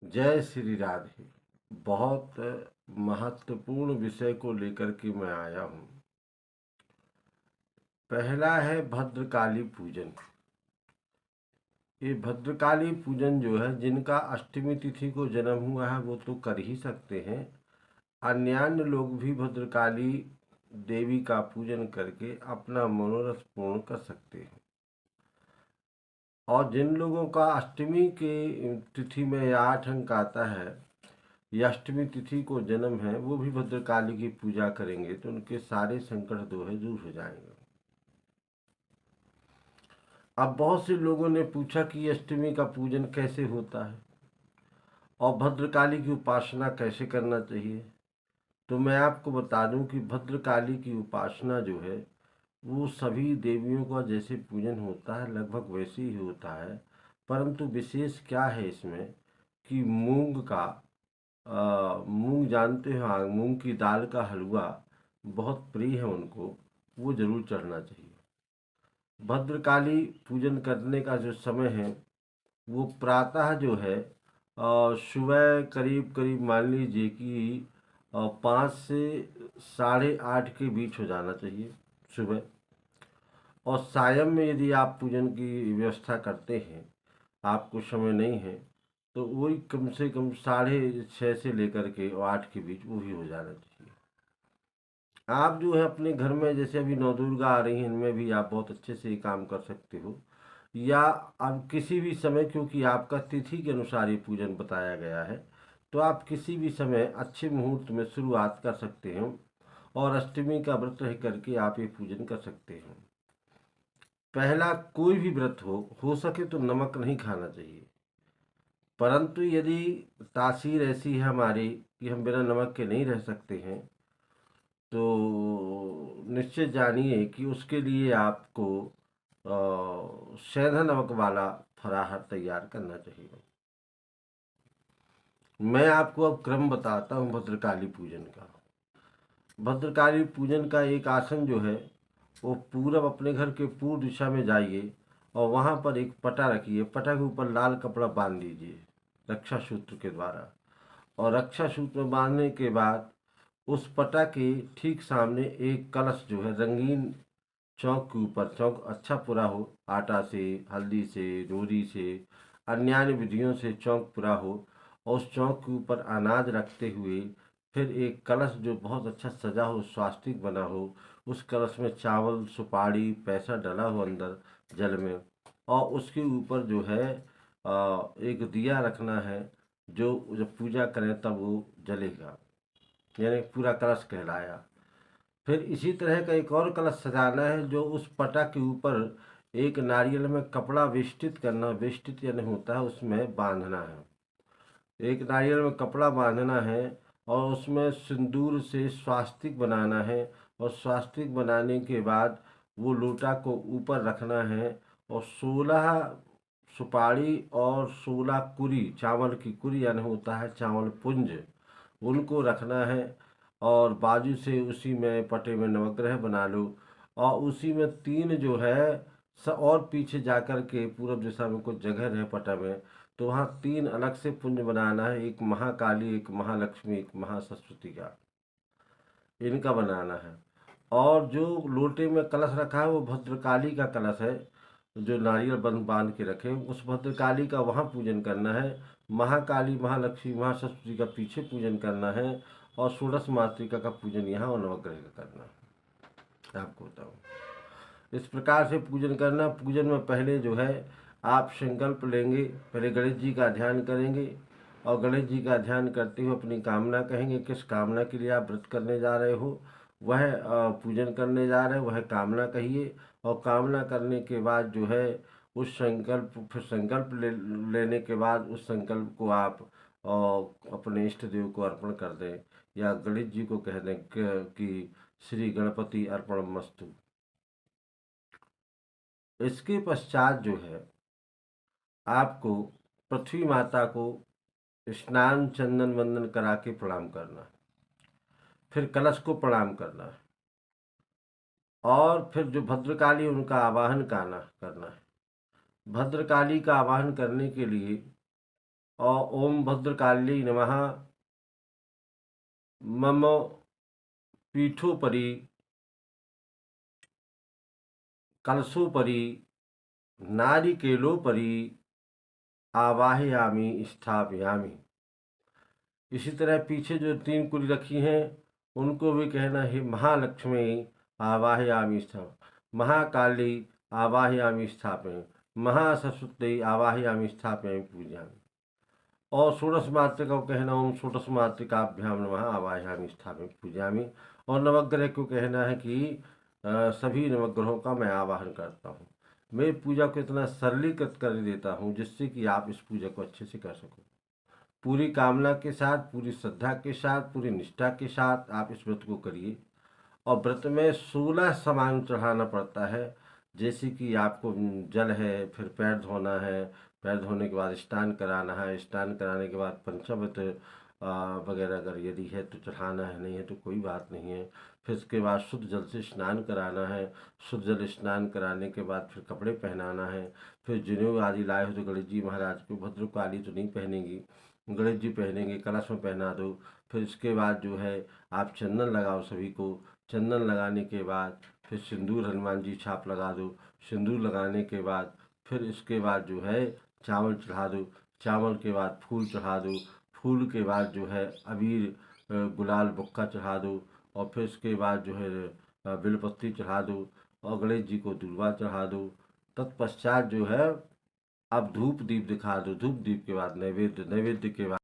जय श्री राधे। बहुत महत्वपूर्ण विषय को लेकर के मैं आया हूँ। पहला है भद्रकाली पूजन। ये भद्रकाली पूजन जो है, जिनका अष्टमी तिथि को जन्म हुआ है वो तो कर ही सकते हैं। अन्यान्य लोग भी भद्रकाली देवी का पूजन करके अपना मनोरथ पूर्ण कर सकते हैं। और जिन लोगों का अष्टमी के तिथि में या 8 अंक आता है या अष्टमी तिथि को जन्म है, वो भी भद्रकाली की पूजा करेंगे तो उनके सारे संकट जो है दूर हो जाएंगे। अब बहुत से लोगों ने पूछा कि अष्टमी का पूजन कैसे होता है और भद्रकाली की उपासना कैसे करना चाहिए। तो मैं आपको बता दूं कि भद्रकाली की उपासना जो है वो सभी देवियों का जैसे पूजन होता है लगभग वैसे ही होता है। परंतु विशेष क्या है इसमें कि मूंग जानते हो, हाँ, मूंग की दाल का हलवा बहुत प्रिय है उनको, वो जरूर चढ़ना चाहिए। भद्रकाली पूजन करने का जो समय है वो प्रातः जो है सुबह करीब करीब मान लीजिए कि 5 से 8:30 के बीच हो जाना चाहिए सुबह। और सायं में यदि आप पूजन की व्यवस्था करते हैं, आपको समय नहीं है, तो वही कम से कम 6:30 से लेकर के 8 के बीच वो भी हो जाना चाहिए। आप जो है अपने घर में जैसे अभी नौ दुर्गा आ रही हैं, इनमें भी आप बहुत अच्छे से ये काम कर सकते हो। या अब किसी भी समय, क्योंकि आपका तिथि के अनुसार ये पूजन बताया गया है, तो आप किसी भी समय अच्छे मुहूर्त में शुरुआत कर सकते हैं और अष्टमी का व्रत रह करके आप ये पूजन कर सकते हैं। पहला, कोई भी व्रत हो सके तो नमक नहीं खाना चाहिए। परंतु यदि तासीर ऐसी है हमारी कि हम बिना नमक के नहीं रह सकते हैं, तो निश्चित जानिए कि उसके लिए आपको सेंधा नमक वाला फराहर तैयार करना चाहिए। मैं आपको अब क्रम बताता हूँ भद्रकाली पूजन का। भद्रकाली पूजन का एक आसन जो है, वो पूरब अपने घर के पूर्व दिशा में जाइए और वहाँ पर एक पटा रखिए। पटा के ऊपर लाल कपड़ा बांध दीजिए रक्षा सूत्र के द्वारा। और रक्षा सूत्र में बांधने के बाद उस पटा के ठीक सामने एक कलश जो है रंगीन चौक के ऊपर, चौक अच्छा पूरा हो, आटा से, हल्दी से, रोरी से, अन्यान्य विधियों से चौक पूरा हो, और उस चौक के ऊपर अनाज रखते हुए फिर एक कलश जो बहुत अच्छा सजा हो, स्वास्तिक बना हो, उस कलश में चावल, सुपारी, पैसा डला हो अंदर जल में, और उसके ऊपर जो है एक दिया रखना है, जो जब पूजा करें तब वो जलेगा, यानी पूरा कलश कहलाया। फिर इसी तरह का एक और कलश सजाना है, जो उस पटा के ऊपर एक नारियल में कपड़ा वेष्टित करना, वेष्टित यानी होता है उसमें बांधना है। एक नारियल में कपड़ा बांधना है और उसमें सिंदूर से स्वास्तिक बनाना है। और स्वास्तिक बनाने के बाद वो लोटा को ऊपर रखना है और 16 सुपारी और 16 कुरी, चावल की कुरी यानी होता है चावल पुंज, उनको रखना है। और बाजू से उसी में पटे में नवग्रह बना लो और उसी में तीन जो है और पीछे जाकर के पूरब दिशा में कुछ जगह है पटा में, तो वहाँ तीन अलग से पुंज बनाना है। एक महाकाली, एक महालक्ष्मी, एक महासरस्वती का, इनका बनाना है। और जो लोटे में कलश रखा है वो भद्रकाली का कलश है, जो नारियल बंद बांध के रखे, उस भद्रकाली का वहाँ पूजन करना है। महाकाली, महालक्ष्मी, महासरस्वती का पीछे पूजन करना है और षोडश मातृका का पूजन यहाँ और नवग्रह का करना है। आपको बताऊँ, इस प्रकार से पूजन करना। पूजन में पहले जो है आप संकल्प लेंगे, पहले गणेश जी का ध्यान करेंगे और गणेश जी का ध्यान करते हुए अपनी कामना कहेंगे। किस कामना के लिए आप व्रत करने जा रहे हो, वह पूजन करने जा रहे हो, वह कामना कहिए। और कामना करने के बाद जो है उस संकल्प, फिर संकल्प लेने के बाद उस संकल्प को आप अपने इष्ट देव को अर्पण कर दें या गणेश जी को कह दें कि श्री गणपति अर्पण मस्तु। इसके पश्चात जो है आपको पृथ्वी माता को स्नान चंदन वंदन करा के प्रणाम करना है। फिर कलश को प्रणाम करना है और फिर जो भद्रकाली उनका आवाहन करना है। भद्रकाली का आवाहन करने के लिए और ओम भद्रकाली नमः मम पीठोपरि कलशोपरि नारिकेलोपरि आवाहयामि स्थापयामि। इसी तरह पीछे जो 3 कुली रखी हैं उनको भी कहना है महालक्ष्मी आवाहयामि महाकाली आवाहयामि स्थापयामि, महासरस्वती आवाहयामि स्थापयामि पूजयामि। और षोडश मातृका को कहना ओम षोडश मातृकाभ्याम नमः आवाहयामि स्थापयामि पूजयामि। और नवग्रह को कहना है कि सभी नवग्रहों का मैं आवाहन करता हूँ। मैं पूजा को इतना सरलीकृत कर देता हूँ जिससे कि आप इस पूजा को अच्छे से कर सको। पूरी कामना के साथ, पूरी श्रद्धा के साथ, पूरी निष्ठा के साथ आप इस व्रत को करिए। और व्रत में 16 सामान चढ़ाना पड़ता है। जैसे कि आपको जल है, फिर पैर धोना है, पैर धोने के बाद स्नान कराना है, स्नान कराने के बाद पंचामृत वगैरह अगर यदि है तो चढ़ाना है, नहीं है तो कोई बात नहीं है। फिर उसके बाद शुद्ध जल से स्नान कराना है। शुद्ध जल स्नान कराने के बाद फिर कपड़े पहनाना है। फिर जनेऊ आदि लाए हो तो गणेश जी महाराज को, भद्रकाली तो नहीं पहनेंगी, गणेश जी पहनेंगे, कलश में पहना दो। फिर इसके बाद जो है आप चंदन लगाओ सभी को। चंदन लगाने के बाद फिर सिंदूर हनुमान जी छाप लगा दो। सिंदूर लगाने के बाद फिर इसके बाद जो है चावल चढ़ा दो। चावल के बाद फूल चढ़ा दो। फूल के बाद जो है अबीर गुलाल बुक्का चढ़ा दो। और फिर इसके बाद जो है बेलपत्ती चढ़ा दो और गणेश जी को दूर्वा चढ़ा दो। तत्पश्चात जो है अब धूप दीप दिखा दो। धूप दीप के बाद नैवेद्य, नैवेद्य के बाद